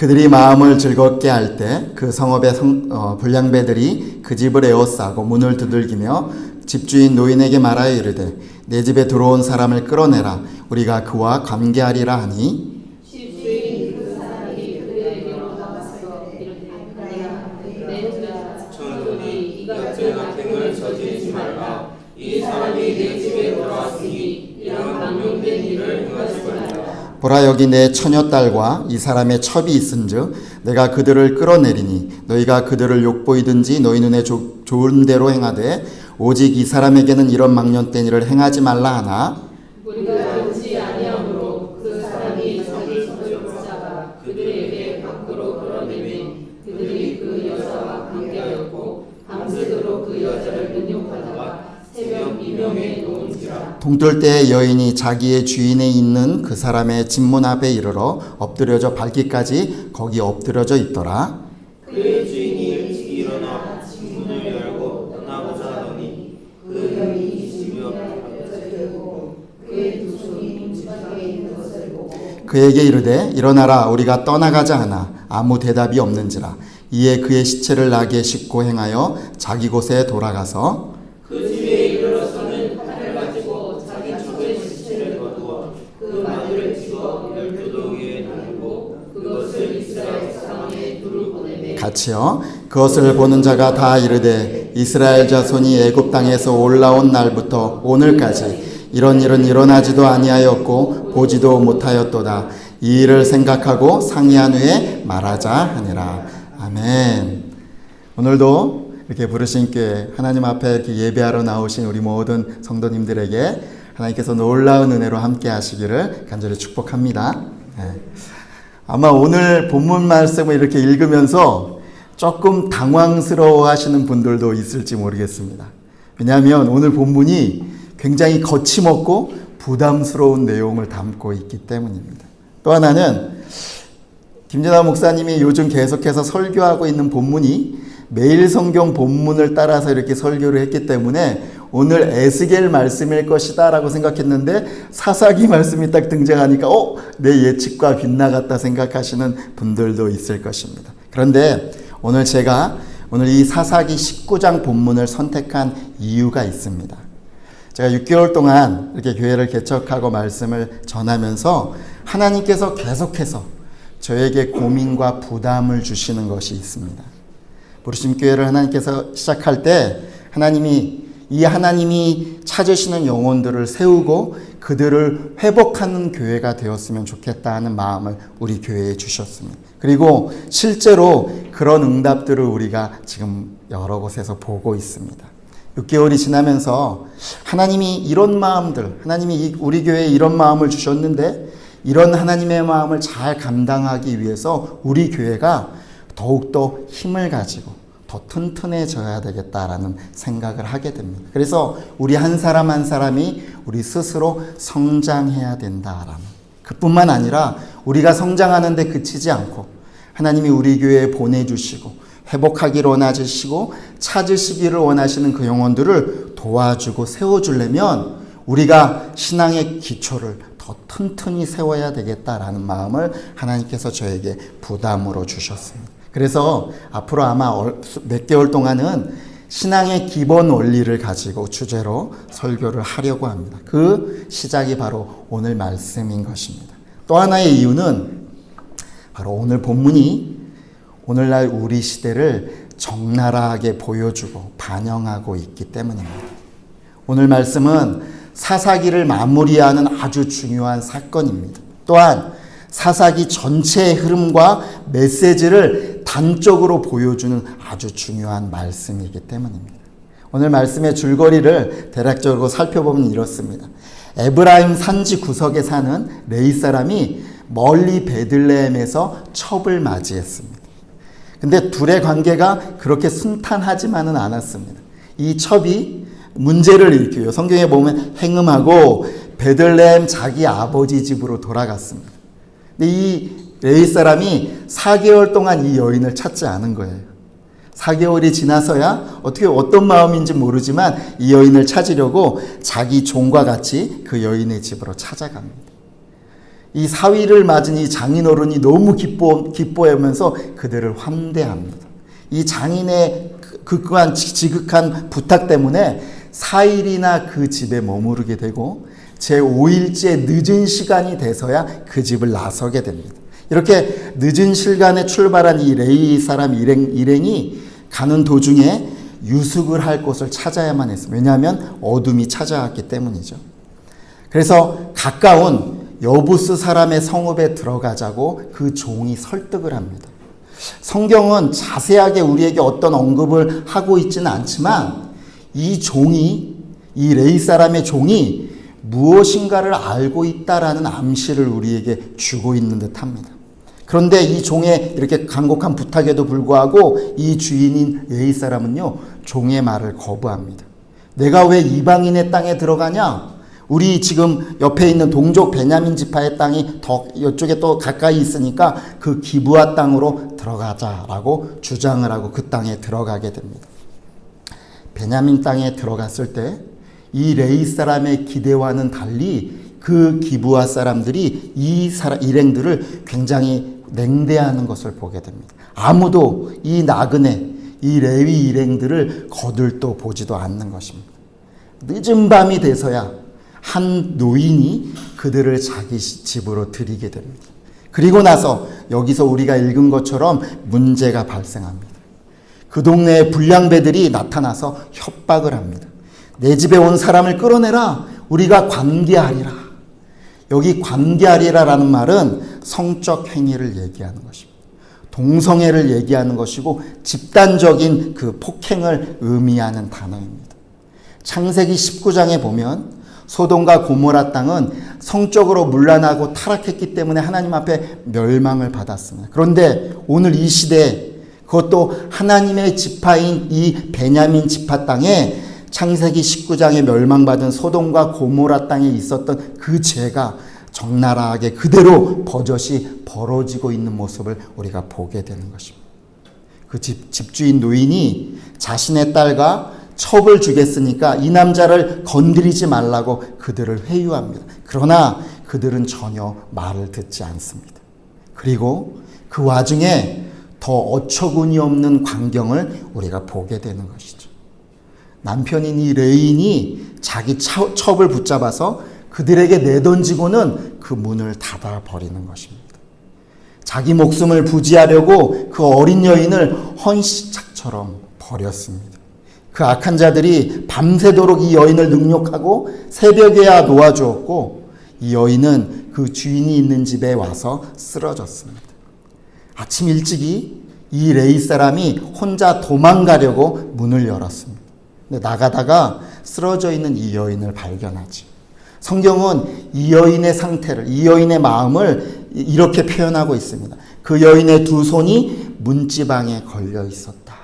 그들이 마음을 즐겁게 할 때 그 성읍의 불량배들이 그 집을 에워싸고 문을 두들기며 집주인 노인에게 말하여 이르되 내 집에 들어온 사람을 끌어내라. 우리가 그와 관계하리라 하니 집주인 그 사람이 그들에게로 나가서 이르되 내 저들이 이같은 악행을 저지르지 말라. 이 사람이 내 집에 들어왔으니 이런 망령된 일을 행하지 말라. 보라 여기 내 처녀딸과 이 사람의 첩이 있은즉 내가 그들을 끌어내리니 너희가 그들을 욕보이든지 너희 눈에 좋은 대로 행하되 오직 이 사람에게는 이런 망령된 일을 행하지 말라 하나 우리가 듣지 아니하므로 그 사람이 자기 손을 붙잡아 그들에게 밖으로 끌어내매 그들이 그 여자와 관계하였고 밤새도록 그 여자를 능욕하다가 새벽 이명에 놓은지라. 동떨 때에 여인이 자기의 주인에 있는 그 사람의 집문 앞에 이르러 엎드려져 밟기까지 거기 엎드려져 있더라. 그의 주인이 일찍 일어나 집문을 열고 떠나고자 하더니 그 여인이 집이 엎드려져 그의 두 손이 집 밖에 있는 것을 보고 그에게 이르되 일어나라 우리가 떠나가자 하나 아무 대답이 없는지라. 이에 그의 시체를 나귀에 싣고 행하여 자기 곳에 돌아가서 그 집에 이르러서는 칼을 가지고 자기 첩의 시체를 거두어 그 마디를 찍어 12동이에 나누고 그것을 이스라엘 사람의 둘을 보내매 같이요. 그것을 보는 자가 다 이르되 이스라엘 자손이 애굽 땅에서 올라온 날부터 오늘까지 이런 일은 일어나지도 아니하였고 보지도 못하였도다. 이 일을 생각하고 상의한 후에 말하자 하니라. 아멘. 오늘도 이렇게 부르신 교회 하나님 앞에 이렇게 예배하러 나오신 우리 모든 성도님들에게 하나님께서 놀라운 은혜로 함께 하시기를 간절히 축복합니다. 아마 오늘 본문 말씀을 이렇게 읽으면서 조금 당황스러워 하시는 분들도 있을지 모르겠습니다. 왜냐하면 오늘 본문이 굉장히 거침없고 부담스러운 내용을 담고 있기 때문입니다. 또 하나는 김진아 목사님이 요즘 계속해서 설교하고 있는 본문이 매일 성경 본문을 따라서 이렇게 설교를 했기 때문에 오늘 에스겔 말씀일 것이다 라고 생각했는데 사사기 말씀이 딱 등장하니까 내 예측과 빗나갔다 생각하시는 분들도 있을 것입니다. 그런데 오늘 제가 이 사사기 19장 본문을 선택한 이유가 있습니다. 제가 6개월 동안 이렇게 교회를 개척하고 말씀을 전하면서 하나님께서 계속해서 저에게 고민과 부담을 주시는 것이 있습니다. 부르심 교회를 하나님께서 시작할 때 하나님이 찾으시는 영혼들을 세우고 그들을 회복하는 교회가 되었으면 좋겠다 하는 마음을 우리 교회에 주셨습니다. 그리고 실제로 그런 응답들을 우리가 지금 여러 곳에서 보고 있습니다. 6개월이 지나면서 하나님이 우리 교회에 이런 마음을 주셨는데 이런 하나님의 마음을 잘 감당하기 위해서 우리 교회가 더욱더 힘을 가지고 더 튼튼해져야 되겠다라는 생각을 하게 됩니다. 그래서 우리 한 사람 한 사람이 우리 스스로 성장해야 된다라는 그뿐만 아니라 우리가 성장하는 데 그치지 않고 하나님이 우리 교회에 보내주시고 회복하기를 원하시고 찾으시기를 원하시는 그 영혼들을 도와주고 세워주려면 우리가 신앙의 기초를 더 튼튼히 세워야 되겠다라는 마음을 하나님께서 저에게 부담으로 주셨습니다. 그래서 앞으로 아마 몇 개월 동안은 신앙의 기본 원리를 가지고 주제로 설교를 하려고 합니다. 그 시작이 바로 오늘 말씀인 것입니다. 또 하나의 이유는 바로 오늘 본문이 오늘날 우리 시대를 적나라하게 보여주고 반영하고 있기 때문입니다. 오늘 말씀은 사사기를 마무리하는 아주 중요한 사건입니다. 또한 사사기 전체의 흐름과 메시지를 단적으로 보여주는 아주 중요한 말씀이기 때문입니다. 오늘 말씀의 줄거리를 대략적으로 살펴보면 이렇습니다. 에브라임 산지 구석에 사는 레위 사람이 멀리 베들레헴에서 첩을 맞이했습니다. 근데 둘의 관계가 그렇게 순탄하지만은 않았습니다. 이 첩이 문제를 일으켜요. 성경에 보면 행음하고 베들레헴 자기 아버지 집으로 돌아갔습니다. 근데 이 레위 사람이 4개월 동안 이 여인을 찾지 않은 거예요. 4개월이 지나서야 어떤 마음인지 모르지만 이 여인을 찾으려고 자기 종과 같이 그 여인의 집으로 찾아갑니다. 이 사위를 맞은 이 장인어른이 너무 기뻐하면서 그들을 환대합니다. 이 장인의 지극한 부탁 때문에 4일이나 그 집에 머무르게 되고 제5일째 늦은 시간이 돼서야 그 집을 나서게 됩니다. 이렇게 늦은 시간에 출발한 이 레위 사람 일행이 가는 도중에 유숙을 할 곳을 찾아야만 했습니다. 왜냐하면 어둠이 찾아왔기 때문이죠. 그래서 가까운 여부스 사람의 성읍에 들어가자고 그 종이 설득을 합니다. 성경은 자세하게 우리에게 어떤 언급을 하고 있지는 않지만 이 레위 사람의 종이 무엇인가를 알고 있다라는 암시를 우리에게 주고 있는 듯합니다. 그런데 이 종의 이렇게 간곡한 부탁에도 불구하고 이 주인인 레위 사람은요, 종의 말을 거부합니다. 내가 왜 이방인의 땅에 들어가냐? 우리 지금 옆에 있는 동족 베냐민 지파의 땅이 더 이쪽에 또 가까이 있으니까 그 기브아 땅으로 들어가자라고 주장을 하고 그 땅에 들어가게 됩니다. 베냐민 땅에 들어갔을 때 이 레위 사람의 기대와는 달리 그 기브아 사람들이 이 일행들을 굉장히 냉대하는 것을 보게 됩니다. 아무도 이 나그네, 이 레위 일행들을 거들떠 보지도 않는 것입니다. 늦은 밤이 돼서야 한 노인이 그들을 자기 집으로 들이게 됩니다. 그리고 나서 여기서 우리가 읽은 것처럼 문제가 발생합니다. 그 동네에 불량배들이 나타나서 협박을 합니다. 내 집에 온 사람을 끌어내라. 우리가 관계하리라. 여기 관계하리라라는 말은 성적 행위를 얘기하는 것입니다. 동성애를 얘기하는 것이고 집단적인 그 폭행을 의미하는 단어입니다. 창세기 19장에 보면 소돔과 고모라 땅은 성적으로 문란하고 타락했기 때문에 하나님 앞에 멸망을 받았습니다. 그런데 오늘 이 시대에 그것도 하나님의 지파인 이 베냐민 지파 땅에 창세기 19장에 멸망받은 소돔과 고모라 땅에 있었던 그 죄가 적나라하게 그대로 버젓이 벌어지고 있는 모습을 우리가 보게 되는 것입니다. 그 집주인 노인이 자신의 딸과 첩을 주겠으니까 이 남자를 건드리지 말라고 그들을 회유합니다. 그러나 그들은 전혀 말을 듣지 않습니다. 그리고 그 와중에 더 어처구니 없는 광경을 우리가 보게 되는 것이죠. 남편인 이 레인이 자기 첩을 붙잡아서 그들에게 내던지고는 그 문을 닫아버리는 것입니다. 자기 목숨을 부지하려고 그 어린 여인을 헌시짝처럼 버렸습니다. 그 악한 자들이 밤새도록 이 여인을 능욕하고 새벽에야 놓아주었고 이 여인은 그 주인이 있는 집에 와서 쓰러졌습니다. 아침 일찍이 이 레위 사람이 혼자 도망가려고 문을 열었습니다. 근데 나가다가 쓰러져 있는 이 여인을 발견하지. 성경은 이 여인의 상태를, 이 여인의 마음을 이렇게 표현하고 있습니다. 그 여인의 두 손이 문지방에 걸려 있었다.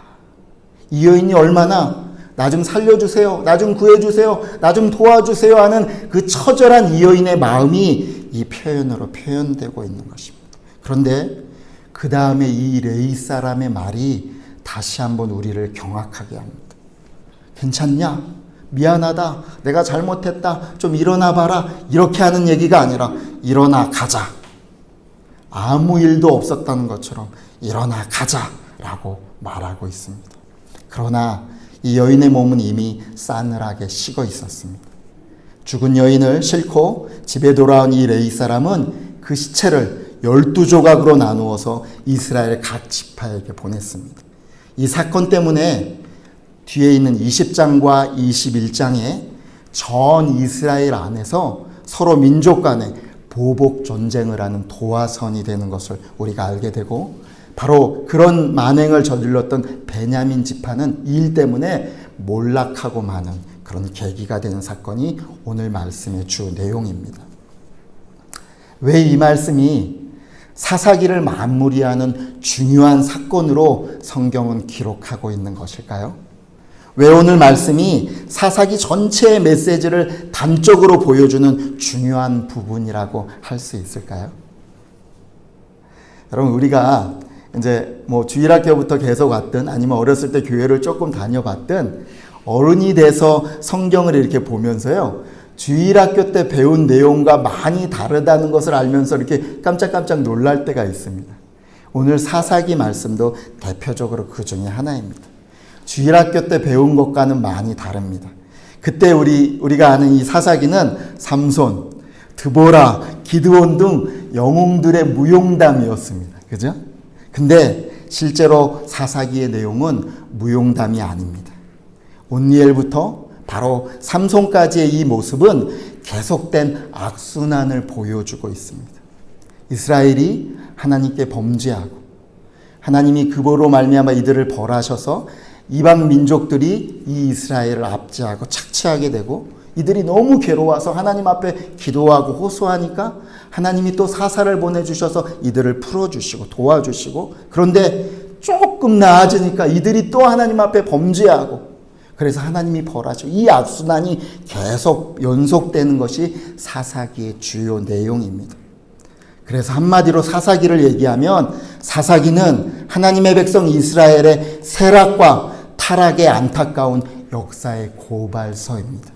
이 여인이 얼마나 나 좀 살려주세요, 나 좀 구해주세요, 나 좀 도와주세요 하는 그 처절한 이 여인의 마음이 이 표현으로 표현되고 있는 것입니다. 그런데 그 다음에 이 레위 사람의 말이 다시 한번 우리를 경악하게 합니다. 괜찮냐? 미안하다. 내가 잘못했다. 좀 일어나 봐라. 이렇게 하는 얘기가 아니라 일어나 가자. 아무 일도 없었다는 것처럼 일어나 가자라고 말하고 있습니다. 그러나 이 여인의 몸은 이미 싸늘하게 식어 있었습니다. 죽은 여인을 싣고 집에 돌아온 이 레위 사람은 그 시체를 12조각으로 나누어서 이스라엘 각 지파에게 보냈습니다. 이 사건 때문에 뒤에 있는 20장과 21장에 전 이스라엘 안에서 서로 민족 간에 보복 전쟁을 하는 도화선이 되는 것을 우리가 알게 되고 바로 그런 만행을 저질렀던 베냐민 지파는 이 일 때문에 몰락하고 마는 그런 계기가 되는 사건이 오늘 말씀의 주 내용입니다. 왜 이 말씀이 사사기를 마무리하는 중요한 사건으로 성경은 기록하고 있는 것일까요? 왜 오늘 말씀이 사사기 전체의 메시지를 단적으로 보여주는 중요한 부분이라고 할 수 있을까요? 여러분, 우리가 이제 뭐 주일학교부터 계속 왔든 아니면 어렸을 때 교회를 조금 다녀봤든 어른이 돼서 성경을 이렇게 보면서요, 주일학교 때 배운 내용과 많이 다르다는 것을 알면서 이렇게 깜짝깜짝 놀랄 때가 있습니다. 오늘 사사기 말씀도 대표적으로 그 중에 하나입니다. 주일학교 때 배운 것과는 많이 다릅니다. 그때 우리가 아는 이 사사기는 삼손, 드보라, 기드온 등 영웅들의 무용담이었습니다. 그죠? 근데 실제로 사사기의 내용은 무용담이 아닙니다. 온니엘부터 바로 삼손까지의 이 모습은 계속된 악순환을 보여주고 있습니다. 이스라엘이 하나님께 범죄하고 하나님이 그보로 말미암아 이들을 벌하셔서 이방 민족들이 이 이스라엘을 압제하고 착취하게 되고 이들이 너무 괴로워서 하나님 앞에 기도하고 호소하니까 하나님이 또 사사를 보내주셔서 이들을 풀어주시고 도와주시고, 그런데 조금 나아지니까 이들이 또 하나님 앞에 범죄하고 그래서 하나님이 벌하시고 이 악순환이 계속 연속되는 것이 사사기의 주요 내용입니다. 그래서 한마디로 사사기를 얘기하면 사사기는 하나님의 백성 이스라엘의 쇠락과 타락의 안타까운 역사의 고발서입니다.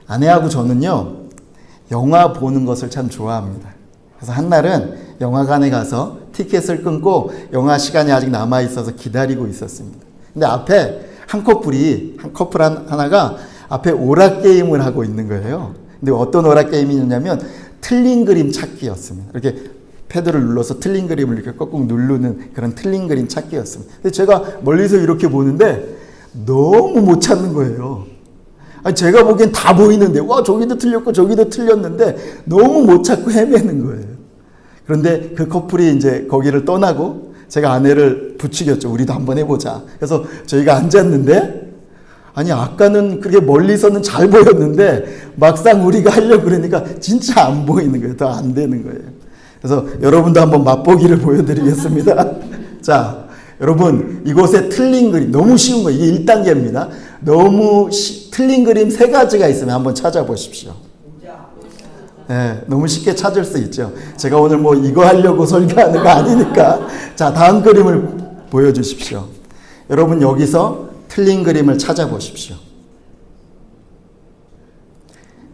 아내하고 저는요, 영화 보는 것을 참 좋아합니다. 그래서 한날은 영화관에 가서 티켓을 끊고 영화 시간이 아직 남아있어서 기다리고 있었습니다. 근데 앞에 한 커플 하나가 앞에 오락게임을 하고 있는 거예요. 근데 어떤 오락게임이냐면 틀린 그림 찾기였습니다. 이렇게 패드를 눌러서 틀린 그림을 이렇게 꾹꾹 누르는 그런 틀린 그림 찾기였습니다. 근데 제가 멀리서 이렇게 보는데 너무 못 찾는 거예요. 아니, 제가 보기엔 다 보이는데, 와, 저기도 틀렸고 저기도 틀렸는데 너무 못 찾고 헤매는 거예요. 그런데 그 커플이 이제 거기를 떠나고 제가 아내를 부추겼죠. 우리도 한번 해보자. 그래서 저희가 앉았는데, 아니, 아까는 그렇게 멀리서는 잘 보였는데 막상 우리가 하려고 그러니까 진짜 안 보이는 거예요. 더 안 되는 거예요. 그래서 여러분도 한번 맛보기를 보여드리겠습니다. 자, 여러분, 이곳에 틀린 그림, 너무 쉬운 거예요. 이게 1단계입니다. 틀린 그림 3가지가 있으면 한번 찾아보십시오. 네, 너무 쉽게 찾을 수 있죠. 제가 오늘 뭐 이거 하려고 설계하는 거 아니니까. 자, 다음 그림을 보여주십시오. 여러분, 여기서 틀린 그림을 찾아보십시오.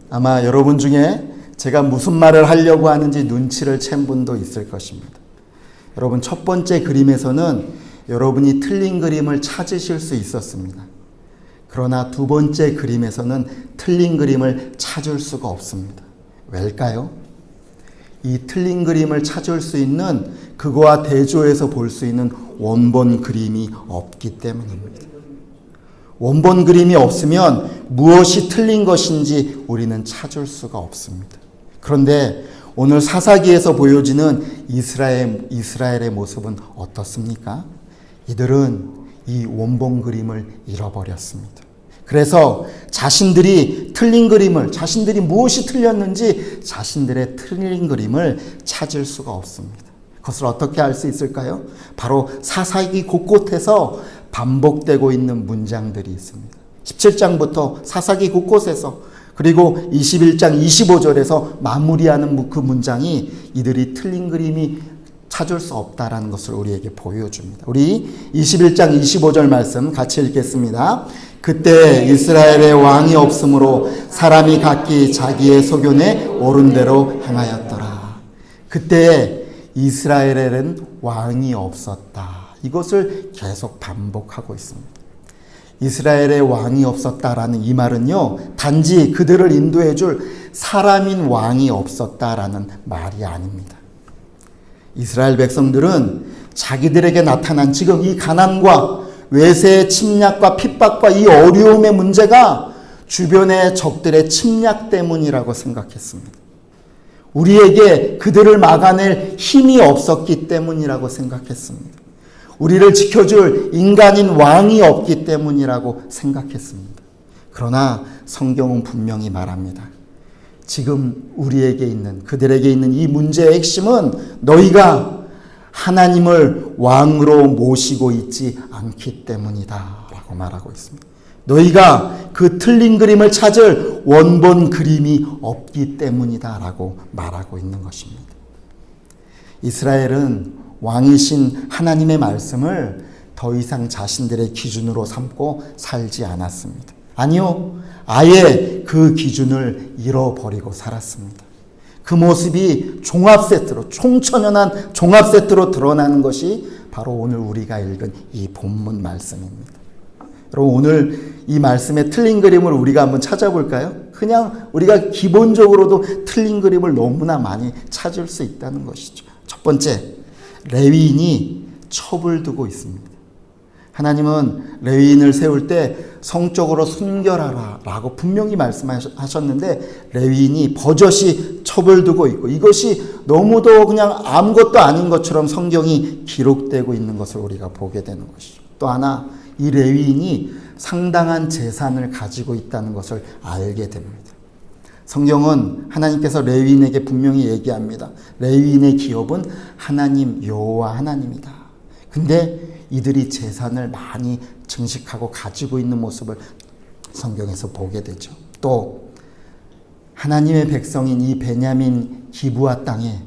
아마 여러분 중에 제가 무슨 말을 하려고 하는지 눈치를 챈 분도 있을 것입니다. 여러분, 첫 번째 그림에서는 여러분이 틀린 그림을 찾으실 수 있었습니다. 그러나 두 번째 그림에서는 틀린 그림을 찾을 수가 없습니다. 왜일까요? 이 틀린 그림을 찾을 수 있는, 그거와 대조해서 볼 수 있는 원본 그림이 없기 때문입니다. 원본 그림이 없으면 무엇이 틀린 것인지 우리는 찾을 수가 없습니다. 그런데 오늘 사사기에서 보여지는 이스라엘의 모습은 어떻습니까? 이들은 이 원본 그림을 잃어버렸습니다. 그래서 자신들이 무엇이 틀렸는지 자신들의 틀린 그림을 찾을 수가 없습니다. 그것을 어떻게 알 수 있을까요? 바로 사사기 곳곳에서 반복되고 있는 문장들이 있습니다. 17장부터 사사기 곳곳에서, 그리고 21장 25절에서 마무리하는 그 문장이 이들이 틀린 그림이 찾을 수 없다라는 것을 우리에게 보여줍니다. 우리 21장 25절 말씀 같이 읽겠습니다. 그때 이스라엘의 왕이 없으므로 사람이 각기 자기의 소견에 옳은 대로 행하였더라. 그때 이스라엘에는 왕이 없었다. 이것을 계속 반복하고 있습니다. 이스라엘의 왕이 없었다라는 이 말은요, 단지 그들을 인도해 줄 사람인 왕이 없었다라는 말이 아닙니다. 이스라엘 백성들은 자기들에게 나타난 지금 이 가난과 외세의 침략과 핍박과 이 어려움의 문제가 주변의 적들의 침략 때문이라고 생각했습니다. 우리에게 그들을 막아낼 힘이 없었기 때문이라고 생각했습니다. 우리를 지켜줄 인간인 왕이 없기 때문이라고 생각했습니다. 그러나 성경은 분명히 말합니다. 지금 그들에게 있는 이 문제의 핵심은 너희가 하나님을 왕으로 모시고 있지 않기 때문이다 라고 말하고 있습니다. 너희가 그 틀린 그림을 찾을 원본 그림이 없기 때문이다 라고 말하고 있는 것입니다. 이스라엘은 왕이신 하나님의 말씀을 더 이상 자신들의 기준으로 삼고 살지 않았습니다. 아니요. 아예 그 기준을 잃어버리고 살았습니다. 그 모습이 종합 세트로, 총천연한 종합 세트로 드러나는 것이 바로 오늘 우리가 읽은 이 본문 말씀입니다. 여러분, 오늘 이 말씀의 틀린 그림을 우리가 한번 찾아볼까요? 그냥 우리가 기본적으로도 틀린 그림을 너무나 많이 찾을 수 있다는 것이죠. 첫 번째, 레위인이 첩을 두고 있습니다. 하나님은 레위인을 세울 때 성적으로 순결하라 라고 분명히 말씀하셨는데 레위인이 버젓이 첩을 두고 있고 이것이 너무도 그냥 아무것도 아닌 것처럼 성경이 기록되고 있는 것을 우리가 보게 되는 것이죠. 또 하나, 이 레위인이 상당한 재산을 가지고 있다는 것을 알게 됩니다. 성경은 하나님께서 레위인에게 분명히 얘기합니다. 레위인의 기업은 하나님 여호와 하나님이다. 근데 이들이 재산을 많이 증식하고 가지고 있는 모습을 성경에서 보게 되죠. 또 하나님의 백성인 이 베냐민 기브아 땅에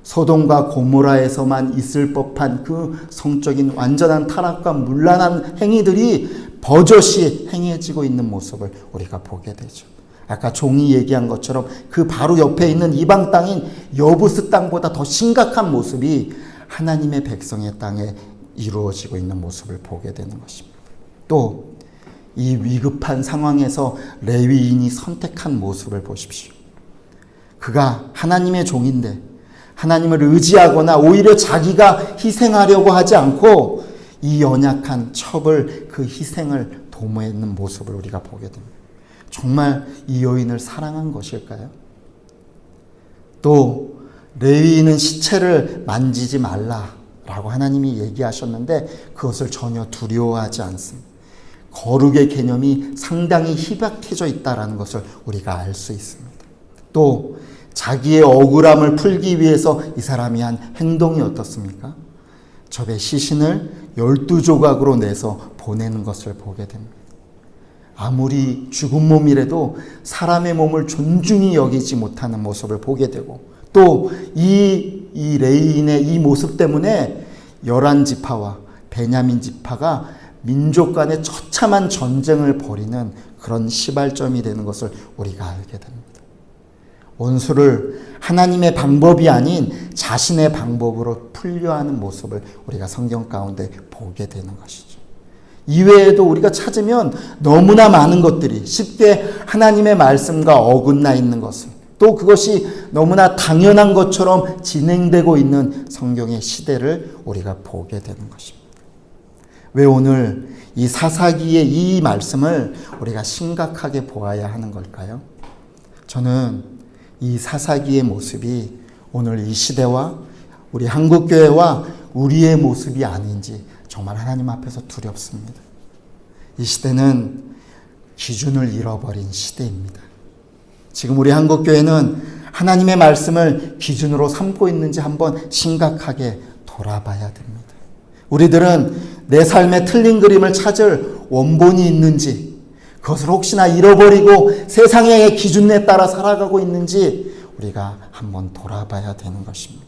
소돔과 고모라에서만 있을 법한 그 성적인 완전한 타락과 문란한 행위들이 버젓이 행해지고 있는 모습을 우리가 보게 되죠. 아까 종이 얘기한 것처럼 그 바로 옆에 있는 이방 땅인 여부스 땅보다 더 심각한 모습이 하나님의 백성의 땅에 이루어지고 있는 모습을 보게 되는 것입니다. 또 이 위급한 상황에서 레위인이 선택한 모습을 보십시오. 그가 하나님의 종인데 하나님을 의지하거나 오히려 자기가 희생하려고 하지 않고 이 연약한 첩을 그 희생을 도모했는 모습을 우리가 보게 됩니다. 정말 이 여인을 사랑한 것일까요? 또 레위인은 시체를 만지지 말라라고 하나님이 얘기하셨는데 그것을 전혀 두려워하지 않습니다. 거룩의 개념이 상당히 희박해져 있다는 것을 우리가 알 수 있습니다. 또 자기의 억울함을 풀기 위해서 이 사람이 한 행동이 어떻습니까? 접의 시신을 12조각으로 내서 보내는 것을 보게 됩니다. 아무리 죽은 몸이라도 사람의 몸을 존중히 여기지 못하는 모습을 보게 되고 또 이 레위인의 이 모습 때문에 열한 지파와 베냐민 지파가 민족 간의 처참한 전쟁을 벌이는 그런 시발점이 되는 것을 우리가 알게 됩니다. 원수를 하나님의 방법이 아닌 자신의 방법으로 풀려 하는 모습을 우리가 성경 가운데 보게 되는 것이죠. 이외에도 우리가 찾으면 너무나 많은 것들이 쉽게 하나님의 말씀과 어긋나 있는 것을 또 그것이 너무나 당연한 것처럼 진행되고 있는 성경의 시대를 우리가 보게 되는 것입니다. 왜 오늘 이 사사기의 이 말씀을 우리가 심각하게 보아야 하는 걸까요? 저는 이 사사기의 모습이 오늘 이 시대와 우리 한국교회와 우리의 모습이 아닌지 정말 하나님 앞에서 두렵습니다. 이 시대는 기준을 잃어버린 시대입니다. 지금 우리 한국교회는 하나님의 말씀을 기준으로 삼고 있는지 한번 심각하게 돌아봐야 됩니다. 우리들은 내 삶의 틀린 그림을 찾을 원본이 있는지 그것을 혹시나 잃어버리고 세상의 기준에 따라 살아가고 있는지 우리가 한번 돌아봐야 되는 것입니다.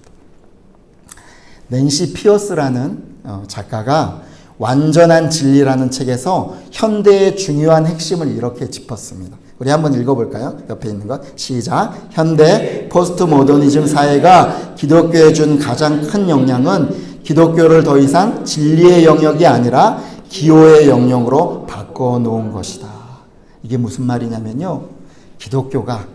낸시 피어스라는 작가가 완전한 진리라는 책에서 현대의 중요한 핵심을 이렇게 짚었습니다. 우리 한번 읽어볼까요? 옆에 있는 것 시작. 현대 포스트 모더니즘 사회가 기독교에 준 가장 큰 영향은 기독교를 더 이상 진리의 영역이 아니라 기호의 영역으로 바꿔놓은 것이다. 이게 무슨 말이냐면요. 기독교가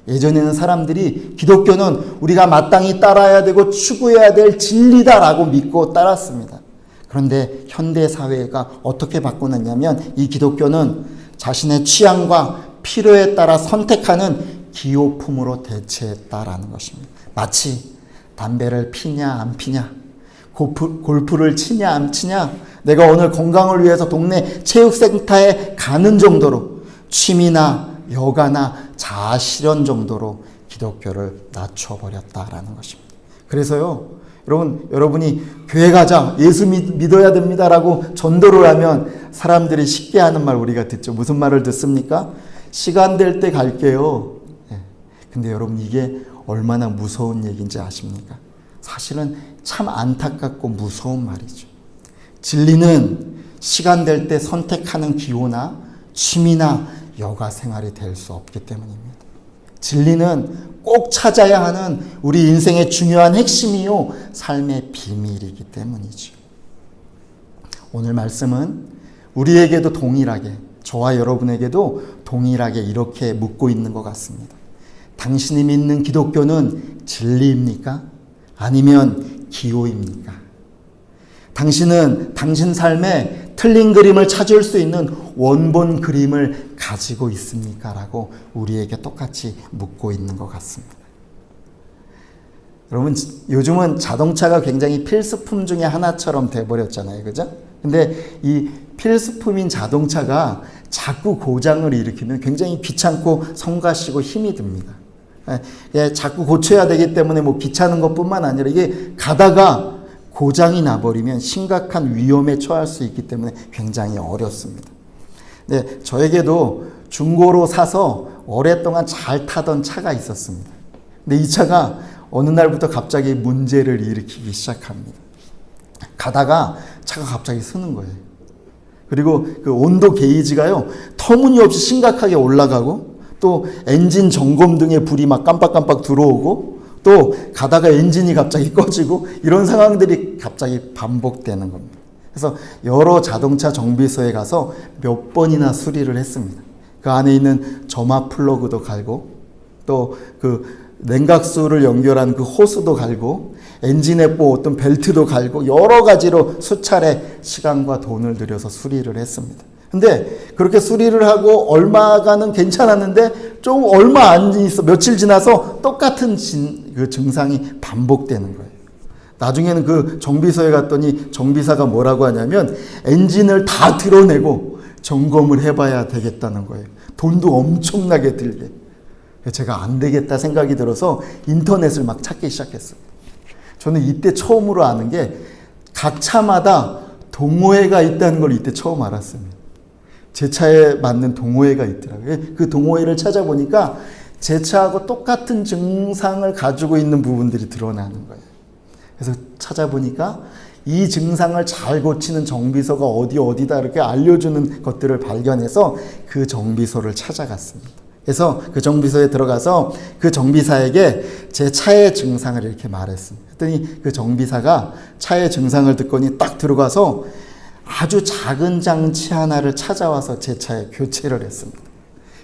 예전에는 사람들이 기독교는 우리가 마땅히 따라야 되고 추구해야 될 진리다라고 믿고 따랐습니다. 그런데 현대사회가 어떻게 바꿔놨냐면 이 기독교는 자신의 취향과 필요에 따라 선택하는 기호품으로 대체했다라는 것입니다. 마치 담배를 피냐 안 피냐 골프를 치냐 안 치냐 내가 오늘 건강을 위해서 동네 체육센터에 가는 정도로 취미나 여가나 자아실현 정도로 기독교를 낮춰버렸다라는 것입니다. 그래서요 여러분이 교회 가자 예수 믿어야 됩니다라고 전도를 하면 사람들이 쉽게 하는 말 우리가 듣죠. 무슨 말을 듣습니까? 시간 될 때 갈게요. 근데 여러분 이게 얼마나 무서운 얘기인지 아십니까? 사실은 참 안타깝고 무서운 말이죠. 진리는 시간 될 때 선택하는 기호나 취미나 여가 생활이 될 수 없기 때문입니다. 진리는 꼭 찾아야 하는 우리 인생의 중요한 핵심이요, 삶의 비밀이기 때문이죠. 오늘 말씀은 우리에게도 동일하게, 저와 여러분에게도 동일하게 이렇게 묻고 있는 것 같습니다. 당신이 믿는 기독교는 진리입니까? 아니면 기호입니까? 당신은 당신 삶에 틀린 그림을 찾을 수 있는 원본 그림을 가지고 있습니까? 라고 우리에게 똑같이 묻고 있는 것 같습니다. 여러분, 요즘은 자동차가 굉장히 필수품 중에 하나처럼 돼버렸잖아요. 그죠? 근데 이 필수품인 자동차가 자꾸 고장을 일으키면 굉장히 귀찮고 성가시고 힘이 듭니다. 자꾸 고쳐야 되기 때문에 뭐 귀찮은 것뿐만 아니라 이게 가다가 고장이 나버리면 심각한 위험에 처할 수 있기 때문에 굉장히 어렵습니다. 네, 저에게도 중고로 사서 오랫동안 잘 타던 차가 있었습니다. 근데 이 차가 어느 날부터 갑자기 문제를 일으키기 시작합니다. 가다가 차가 갑자기 쓰는 거예요. 그리고 그 온도 게이지가요, 터무니없이 심각하게 올라가고, 또 엔진 점검 등의 불이 막 깜빡깜빡 들어오고, 또 가다가 엔진이 갑자기 꺼지고, 이런 상황들이 갑자기 반복되는 겁니다. 그래서 여러 자동차 정비소에 가서 몇 번이나 수리를 했습니다. 그 안에 있는 점화 플러그도 갈고, 또 그 냉각수를 연결한 그 호스도 갈고, 엔진에 어떤 벨트도 갈고, 여러 가지로 수차례 시간과 돈을 들여서 수리를 했습니다. 근데 그렇게 수리를 하고 얼마간은 괜찮았는데 좀 얼마 안 있어, 며칠 지나서 똑같은 그 증상이 반복되는 거예요. 나중에는 그 정비소에 갔더니 정비사가 뭐라고 하냐면 엔진을 다 드러내고 점검을 해봐야 되겠다는 거예요. 돈도 엄청나게 들게. 제가 안 되겠다 생각이 들어서 인터넷을 막 찾기 시작했어요. 저는 이때 처음으로 아는 게 각 차마다 동호회가 있다는 걸 이때 처음 알았습니다. 제 차에 맞는 동호회가 있더라고요. 그 동호회를 찾아보니까 제 차하고 똑같은 증상을 가지고 있는 부분들이 드러나는 거예요. 그래서 찾아보니까 이 증상을 잘 고치는 정비소가 어디다 이렇게 알려주는 것들을 발견해서 그 정비소를 찾아갔습니다. 그래서 그 정비소에 들어가서 그 정비사에게 제 차의 증상을 이렇게 말했습니다. 그랬더니 그 정비사가 차의 증상을 듣고니 딱 들어가서 아주 작은 장치 하나를 찾아와서 제 차에 교체를 했습니다.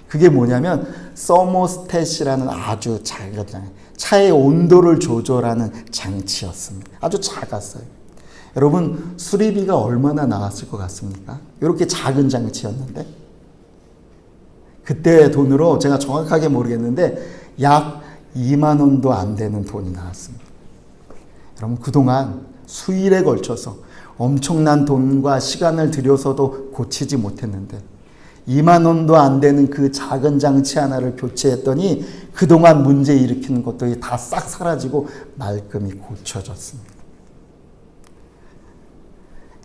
그게 뭐냐면 서모스탯이라는 아주 작은 장치, 차의 온도를 조절하는 장치였습니다. 아주 작았어요. 여러분, 수리비가 얼마나 나왔을 것 같습니까? 이렇게 작은 장치였는데 그때 돈으로 제가 정확하게 모르겠는데 약 2만 원도 안 되는 돈이 나왔습니다. 여러분, 그동안 수일에 걸쳐서 엄청난 돈과 시간을 들여서도 고치지 못했는데 2만 원도 안 되는 그 작은 장치 하나를 교체했더니 그동안 문제 일으키는 것들이 다 싹 사라지고 말끔히 고쳐졌습니다.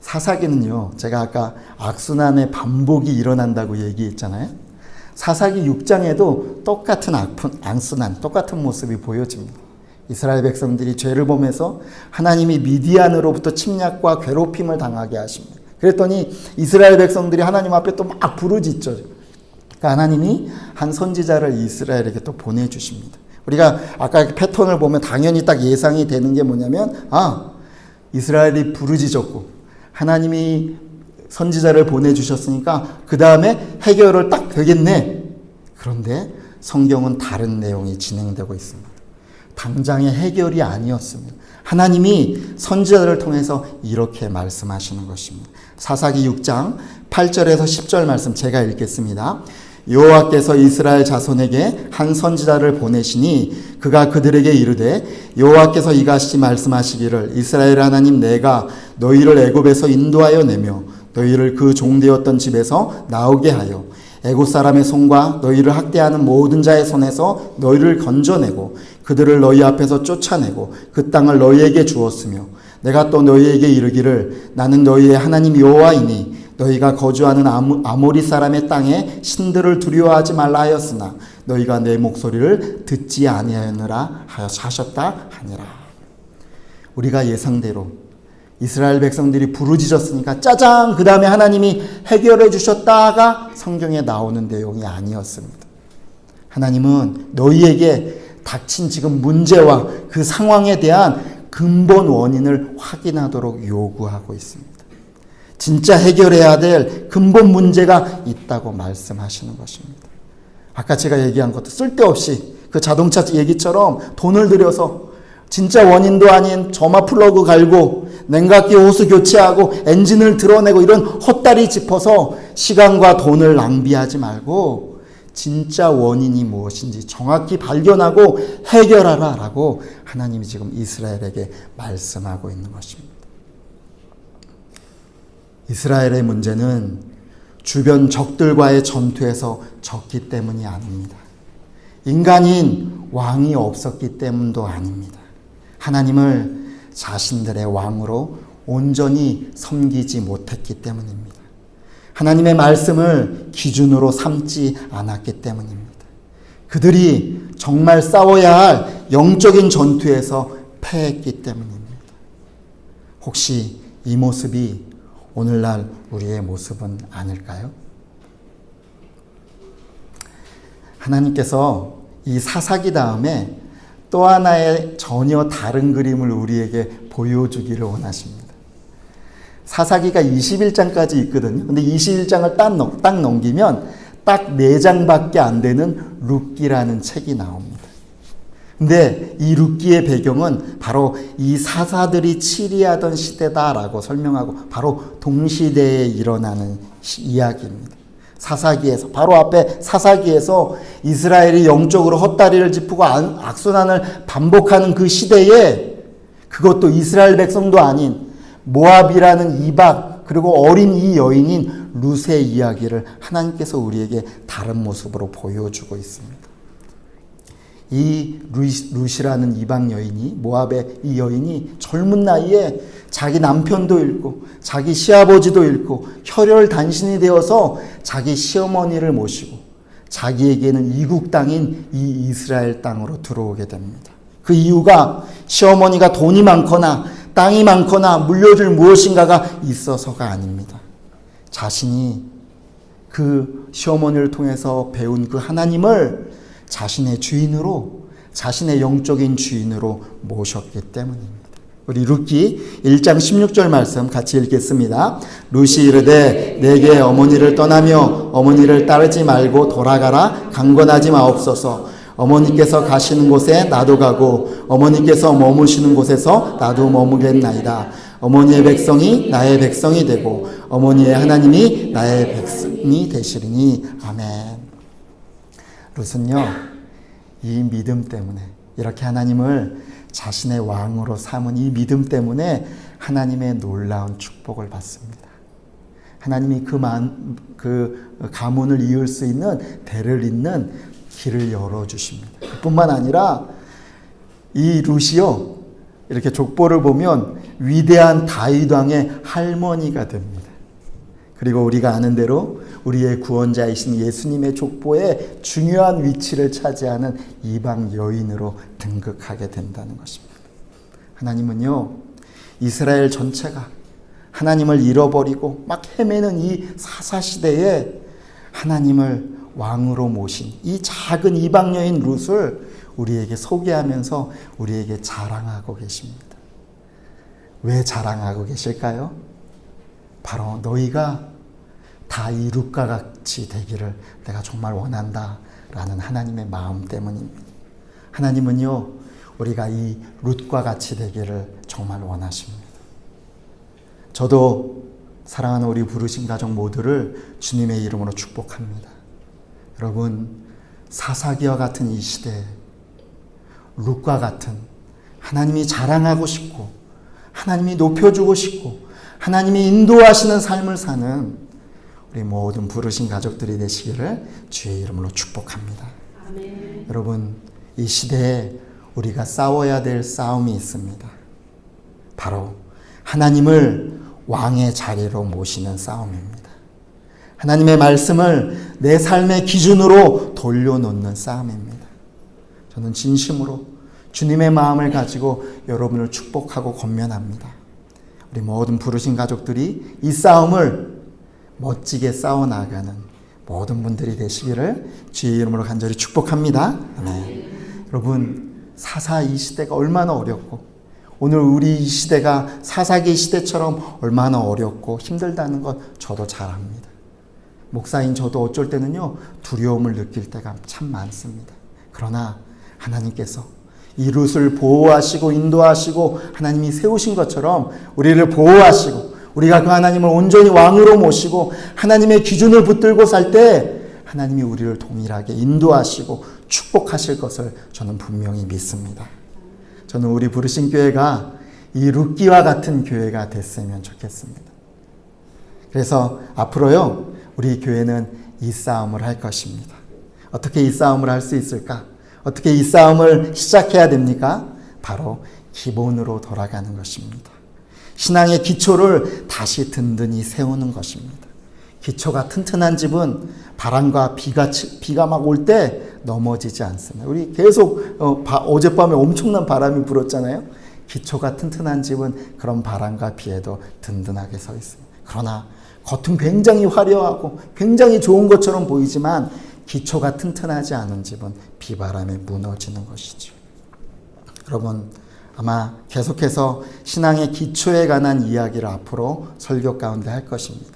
사사기는요, 제가 아까 악순환의 반복이 일어난다고 얘기했잖아요. 사사기 6장에도 똑같은 악순환, 똑같은 모습이 보여집니다. 이스라엘 백성들이 죄를 범해서 하나님이 미디안으로부터 침략과 괴롭힘을 당하게 하십니다. 그랬더니 이스라엘 백성들이 하나님 앞에 또 막 부르짖죠. 그러니까 하나님이 한 선지자를 이스라엘에게 또 보내주십니다. 우리가 아까 패턴을 보면 당연히 딱 예상이 되는 게 뭐냐면, 이스라엘이 부르짖었고 하나님이 선지자를 보내주셨으니까 그 다음에 해결을 딱 되겠네. 그런데 성경은 다른 내용이 진행되고 있습니다. 당장의 해결이 아니었습니다. 하나님이 선지자들을 통해서 이렇게 말씀하시는 것입니다. 사사기 6장 8절에서 10절 말씀 제가 읽겠습니다. 여호와께서 이스라엘 자손에게 한 선지자를 보내시니 그가 그들에게 이르되 여호와께서 이같이 말씀하시기를 이스라엘 하나님 내가 너희를 애굽에서 인도하여 내며 너희를 그 종되었던 집에서 나오게 하여 애굽 사람의 손과 너희를 학대하는 모든 자의 손에서 너희를 건져내고 그들을 너희 앞에서 쫓아내고 그 땅을 너희에게 주었으며 내가 또 너희에게 이르기를 나는 너희의 하나님 여호와이니 너희가 거주하는 아모리 사람의 땅에 신들을 두려워하지 말라 하였으나 너희가 내 목소리를 듣지 아니하였느라 하셨다 하니라. 우리가 예상대로 이스라엘 백성들이 부르짖었으니까 짜잔! 그 다음에 하나님이 해결해 주셨다가 성경에 나오는 내용이 아니었습니다. 하나님은 너희에게 닥친 지금 문제와 그 상황에 대한 근본 원인을 확인하도록 요구하고 있습니다. 진짜 해결해야 될 근본 문제가 있다고 말씀하시는 것입니다. 아까 제가 얘기한 것도 쓸데없이 그 자동차 얘기처럼 돈을 들여서 진짜 원인도 아닌 점화 플러그 갈고 냉각기 호스 교체하고 엔진을 드러내고 이런 헛다리 짚어서 시간과 돈을 낭비하지 말고 진짜 원인이 무엇인지 정확히 발견하고 해결하라 라고 하나님이 지금 이스라엘에게 말씀하고 있는 것입니다. 이스라엘의 문제는 주변 적들과의 전투에서 졌기 때문이 아닙니다. 인간인 왕이 없었기 때문도 아닙니다. 하나님을 자신들의 왕으로 온전히 섬기지 못했기 때문입니다. 하나님의 말씀을 기준으로 삼지 않았기 때문입니다. 그들이 정말 싸워야 할 영적인 전투에서 패했기 때문입니다. 혹시 이 모습이 오늘날 우리의 모습은 아닐까요? 하나님께서 이 사사기 다음에 또 하나의 전혀 다른 그림을 우리에게 보여주기를 원하십니다. 사사기가 21장까지 있거든요. 근데 21장을 딱 넘기면 딱 4장밖에 안 되는 룻기라는 책이 나옵니다. 근데 이 룻기의 배경은 바로 이 사사들이 치리하던 시대다라고 설명하고 바로 동시대에 일어나는 이야기입니다. 사사기에서 바로 앞에 사사기에서 이스라엘이 영적으로 헛다리를 짚고 악순환을 반복하는 그 시대에 그것도 이스라엘 백성도 아닌 모압이라는 이방 그리고 어린 이 여인인 룻의 이야기를 하나님께서 우리에게 다른 모습으로 보여주고 있습니다. 이 룻이라는 이방 여인이 모압의 이 여인이 젊은 나이에 자기 남편도 잃고 자기 시아버지도 잃고 혈혈단신이 되어서 자기 시어머니를 모시고 자기에게는 이국 땅인 이 이스라엘 땅으로 들어오게 됩니다. 그 이유가 시어머니가 돈이 많거나 땅이 많거나 물려줄 무엇인가가 있어서가 아닙니다. 자신이 그 시어머니를 통해서 배운 그 하나님을 자신의 주인으로 자신의 영적인 주인으로 모셨기 때문입니다. 우리 룻기 1장 16절 말씀 같이 읽겠습니다. 룻이 이르되 내게 어머니를 떠나며 어머니를 따르지 말고 돌아가라 강권하지 마옵소서. 어머니께서 가시는 곳에 나도 가고 어머니께서 머무시는 곳에서 나도 머무겠나이다. 어머니의 백성이 나의 백성이 되고 어머니의 하나님이 나의 백성이 되시리니 아멘. 룻은요, 이 믿음 때문에 이렇게 하나님을 자신의 왕으로 삼은 이 믿음 때문에 하나님의 놀라운 축복을 받습니다. 하나님이 그 가문을 이을 수 있는 대를 잇는 길을 열어주십니다. 그뿐만 아니라 이 룻이요, 이렇게 족보를 보면 위대한 다윗 왕의 할머니가 됩니다. 그리고 우리가 아는 대로 우리의 구원자이신 예수님의 족보에 중요한 위치를 차지하는 이방 여인으로 등극하게 된다는 것입니다. 하나님은요, 이스라엘 전체가 하나님을 잃어버리고 막 헤매는 이 사사시대에 하나님을 왕으로 모신 이 작은 이방 여인 룻을 우리에게 소개하면서 우리에게 자랑하고 계십니다. 왜 자랑하고 계실까요? 바로 너희가 다 이 룻과 같이 되기를 내가 정말 원한다 라는 하나님의 마음 때문입니다. 하나님은요, 우리가 이 룻과 같이 되기를 정말 원하십니다. 저도 사랑하는 우리 부르신 가족 모두를 주님의 이름으로 축복합니다. 여러분, 사사기와 같은 이 시대에 룻과 같은 하나님이 자랑하고 싶고 하나님이 높여주고 싶고 하나님이 인도하시는 삶을 사는 우리 모든 부르신 가족들이 되시기를 주의 이름으로 축복합니다. 아멘. 여러분, 이 시대에 우리가 싸워야 될 싸움이 있습니다. 바로 하나님을 왕의 자리로 모시는 싸움입니다. 하나님의 말씀을 내 삶의 기준으로 돌려놓는 싸움입니다. 저는 진심으로 주님의 마음을 가지고 여러분을 축복하고 권면합니다. 우리 모든 부르신 가족들이 이 싸움을 멋지게 싸워나가는 모든 분들이 되시기를 주의 이름으로 간절히 축복합니다. 아멘. 여러분, 4.4 이 시대가 얼마나 어렵고 오늘 우리 이 시대가 사사기 시대처럼 얼마나 어렵고 힘들다는 것 저도 잘 압니다. 목사인 저도 어쩔 때는요, 두려움을 느낄 때가 참 많습니다. 그러나 하나님께서 이 룻을 보호하시고 인도하시고 하나님이 세우신 것처럼 우리를 보호하시고 우리가 그 하나님을 온전히 왕으로 모시고 하나님의 기준을 붙들고 살 때 하나님이 우리를 동일하게 인도하시고 축복하실 것을 저는 분명히 믿습니다. 저는 우리 부르신 교회가 이 룻기와 같은 교회가 됐으면 좋겠습니다. 그래서 앞으로요, 우리 교회는 이 싸움을 할 것입니다. 어떻게 이 싸움을 할 수 있을까? 어떻게 이 싸움을 시작해야 됩니까? 바로 기본으로 돌아가는 것입니다. 신앙의 기초를 다시 든든히 세우는 것입니다. 기초가 튼튼한 집은 바람과 비가 막 올 때 넘어지지 않습니다. 우리 계속 어젯밤에 엄청난 바람이 불었잖아요. 기초가 튼튼한 집은 그런 바람과 비에도 든든하게 서 있습니다. 그러나 겉은 굉장히 화려하고 굉장히 좋은 것처럼 보이지만 기초가 튼튼하지 않은 집은 비바람에 무너지는 것이죠. 여러분, 아마 계속해서 신앙의 기초에 관한 이야기를 앞으로 설교 가운데 할 것입니다.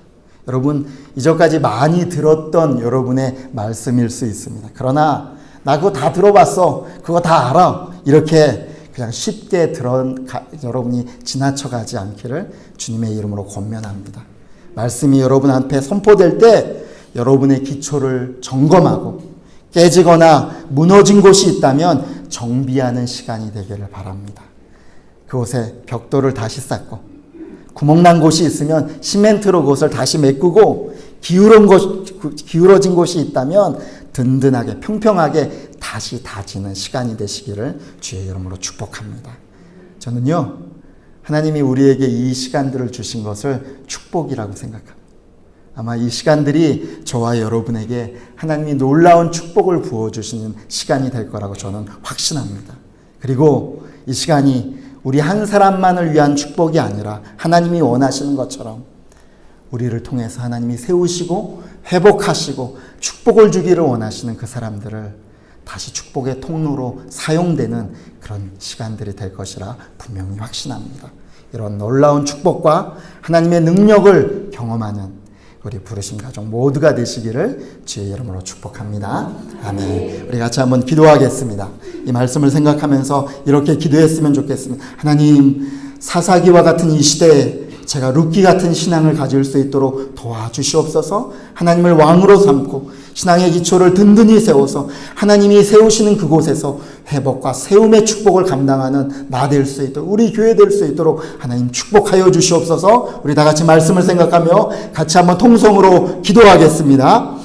여러분, 이전까지 많이 들었던 여러분의 말씀일 수 있습니다. 그러나 나 그거 다 들어봤어, 그거 다 알아, 이렇게 그냥 쉽게 여러분이 지나쳐가지 않기를 주님의 이름으로 권면합니다. 말씀이 여러분 앞에 선포될 때 여러분의 기초를 점검하고 깨지거나 무너진 곳이 있다면 정비하는 시간이 되기를 바랍니다. 그곳에 벽돌을 다시 쌓고 구멍난 곳이 있으면 시멘트로 그것을 다시 메꾸고 기울어진 곳이 있다면 든든하게 평평하게 다시 다지는 시간이 되시기를 주의 이름으로 축복합니다. 저는요, 하나님이 우리에게 이 시간들을 주신 것을 축복이라고 생각합니다. 아마 이 시간들이 저와 여러분에게 하나님이 놀라운 축복을 부어주시는 시간이 될 거라고 저는 확신합니다. 그리고 이 시간이 우리 한 사람만을 위한 축복이 아니라 하나님이 원하시는 것처럼 우리를 통해서 하나님이 세우시고 회복하시고 축복을 주기를 원하시는 그 사람들을 다시 축복의 통로로 사용되는 그런 시간들이 될 것이라 분명히 확신합니다. 이런 놀라운 축복과 하나님의 능력을 경험하는 우리 부르심 가족 모두가 되시기를 주의 이름으로 축복합니다. 아멘. 우리 같이 한번 기도하겠습니다. 이 말씀을 생각하면서 이렇게 기도했으면 좋겠습니다. 하나님, 사사기와 같은 이 시대에 제가 룻기 같은 신앙을 가질 수 있도록 도와주시옵소서. 하나님을 왕으로 삼고 신앙의 기초를 든든히 세워서 하나님이 세우시는 그곳에서 회복과 세움의 축복을 감당하는 나 될 수 있도록, 우리 교회 될 수 있도록 하나님 축복하여 주시옵소서. 우리 다 같이 말씀을 생각하며 같이 한번 통성으로 기도하겠습니다.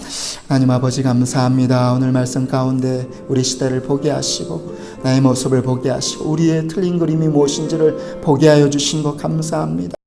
하나님 아버지, 감사합니다. 오늘 말씀 가운데 우리 시대를 보게 하시고 나의 모습을 보게 하시고 우리의 틀린 그림이 무엇인지를 보게 하여 주신 것 감사합니다.